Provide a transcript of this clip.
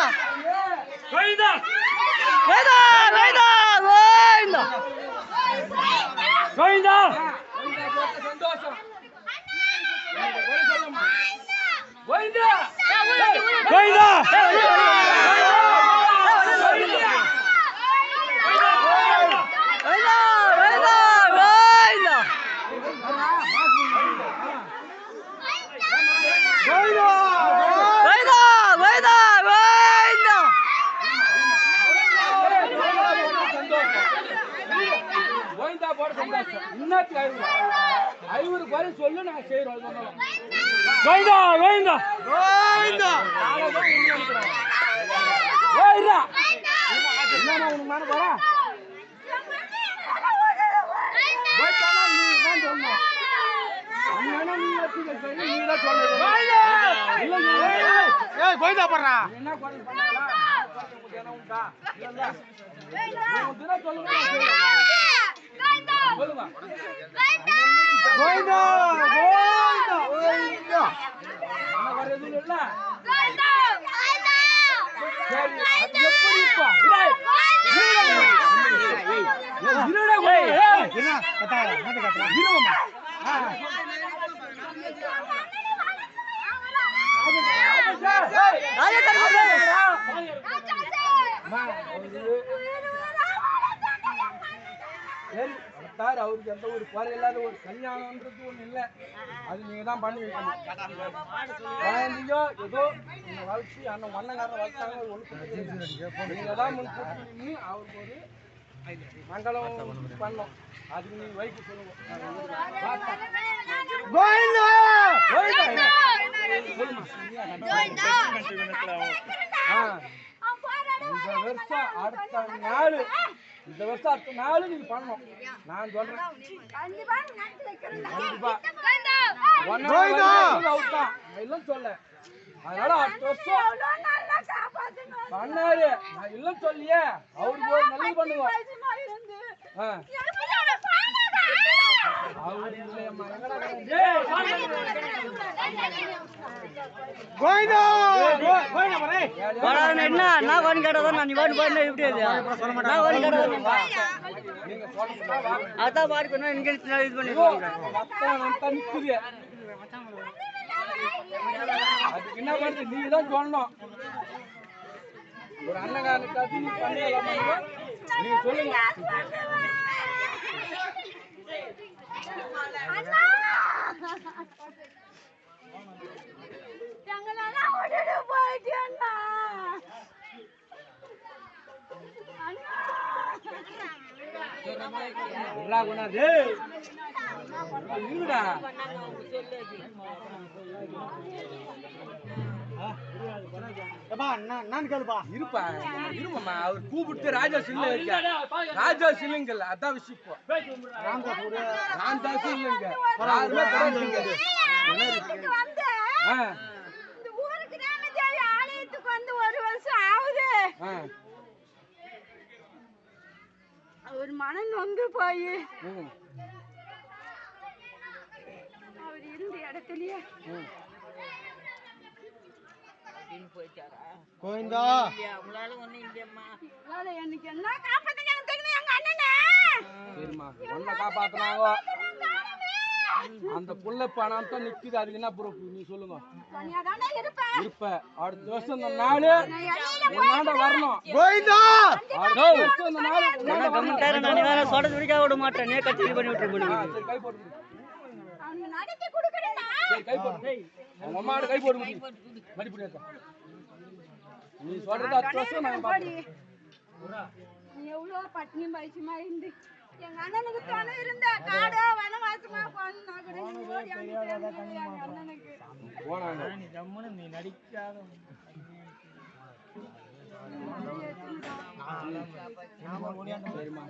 போறா கோயிந்தா கோயிந்தா கோயிந்தா கோயிந்தா கோயிந்தா சந்தோஷம் கோயிந்தா கோயிந்தா ஐநூறு பேரு சொல்லு நான் செய்யறோம் கோயிந்தா கோயிந்தா கோயிந்தா என்னமா உனக்கு மேல போறா கோயிந்தா போடுறா என்ன சொல்லுங்க கோயிந்தா கோயிந்தா கோயிந்தா எதுவும் இல்ல அவருக்கு எந்த ஒரு குறை இல்லாத ஒரு கல்யாணம்ன்றது ஒண்ணு இல்லை அது நீங்க தான் பண்ணி வைக்கணும் குழந்தையோ ஏதோ நீங்க வளர்ச்சி அந்த மன்னங்காரன் வளர்த்தாங்க ஒன்று நீங்க தான் முன்கூட்டி நின்று அவருக்கு ஒரு மங்களம் பண்ணோம் அதுக்கு நீங்க வைக்க சொல்லுங்க இந்த வருஷம் அடுத்த நாள் நீங்க பண்ணணும் நான் சொல்றேன் இல்லன்னு சொல்ல அதனால அடுத்த வருஷம் பண்ணாரு நான் இல்லன்னு சொல்லியே அவருக்கு ஒரு நல்லது பண்ணுவோம் என்ன கோணி கேட்டதான் நான் கோணி போய் எப்படி அதான் பாருக்கணும் இங்க இது பண்ணிடுவாங்க அதுக்கு என்ன பண்ணுது நீங்க தான் சொல்லணும் ஒரு அண்ணகாரனுக்காக நீ பண்ணலாம் நீங்க சொல்லுங்க இருப்பா இருப்பா அவர் கூப்பிட்டு ராஜா சில்ல இருக்க ராஜா சில்லுங்கல்ல அதான் விஷயம் ராம்தாஸ் இல்லைங்க அவர் மனம் நொந்து போய் அவர் இருந்த இடத்துலயே கோயிந்தா எனக்கு என்ன காப்பாத்துங்க தெரியுமா எங்க அண்ணனே சரிம்மா ஒன்ன காப்பாத்துனாங்க அந்த புள்ள பணம் தான் நிக்குது அதுக்கு என்ன ப்ரூஃப் நீ சொல்லுங்க இருப்ப அடுத்த வருஷம் இந்த நாளு உன்னாண்ட வரணும் கோயிந்தா அடுத்த வருஷம் இந்த நாள் நான் வேற சொட துடிக்க விட மாட்டேன் நீ கட்டி பண்ணி விட்டுரு சரி கை போடு அவங்க நடத்தி கொடுக்கறடா சரி கை போடு உங்க அம்மாட கை போடு மடிப்படி நீ சொல்றது அடுத்த வருஷம் நான் பாப்பேன் நீ எவ்வளவு பட்னி பைசுமா இருந்து எங்க அண்ணனுக்கு துணை இருந்த காடோ வனவாசமா போனா கூட நீ ஓடி எங்க அண்ணனுக்கு போனாங்க நீ ஜம்முன்னு நீ நடிக்காத சரிம்மா